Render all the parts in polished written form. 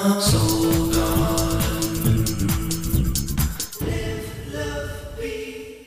Soul Garden. Live, love, be.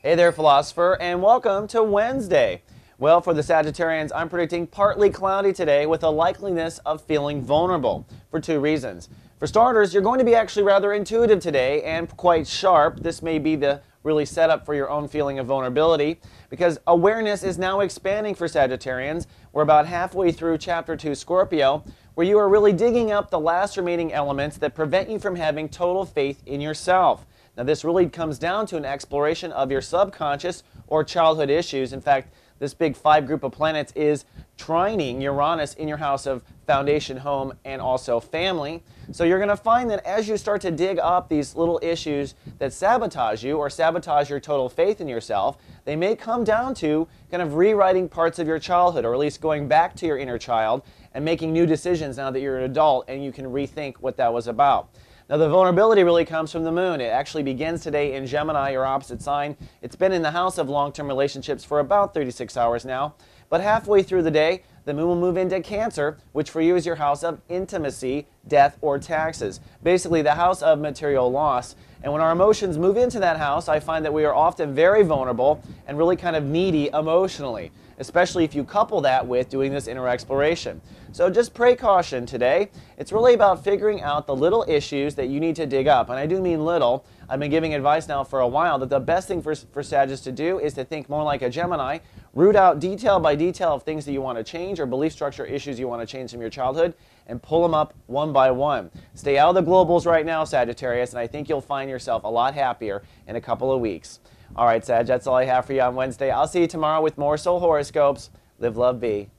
Hey there, philosopher, and welcome to Wednesday. Well, for the Sagittarians, I'm predicting partly cloudy today with a likeliness of feeling vulnerable for two reasons. For starters, you're going to be actually rather intuitive today and quite sharp. This may be the really setup for your own feeling of vulnerability because awareness is now expanding for Sagittarians. We're about halfway through Chapter 2 Scorpio, where you are really digging up the last remaining elements that prevent you from having total faith in yourself. Now, this really comes down to an exploration of your subconscious or childhood issues. In fact, this big 5 group of planets is trining Uranus in your house of foundation, home, and also family. So you're going to find that as you start to dig up these little issues that sabotage you or sabotage your total faith in yourself, they may come down to kind of rewriting parts of your childhood, or at least going back to your inner child and making new decisions now that you're an adult and you can rethink what that was about. Now, the vulnerability really comes from the moon. It actually begins today in Gemini, your opposite sign. It's been in the house of long-term relationships for about 36 hours now. But halfway through the day, the moon will move into Cancer, which for you is your house of intimacy, death, or taxes. Basically, the house of material loss. And when our emotions move into that house, I find that we are often very vulnerable and really kind of needy emotionally, especially if you couple that with doing this inner exploration. So just pray caution today. It's really about figuring out the little issues that you need to dig up. And I do mean little. I've been giving advice now for a while that the best thing for Sagittarius to do is to think more like a Gemini, root out detail by detail of things that you want to change or belief structure issues you want to change from your childhood, and pull them up one by one. Stay out of the globals right now, Sagittarius, and I think you'll find yourself a lot happier in a couple of weeks. All right, Sag, that's all I have for you on Wednesday. I'll see you tomorrow with more soul horoscopes. Live, love, be.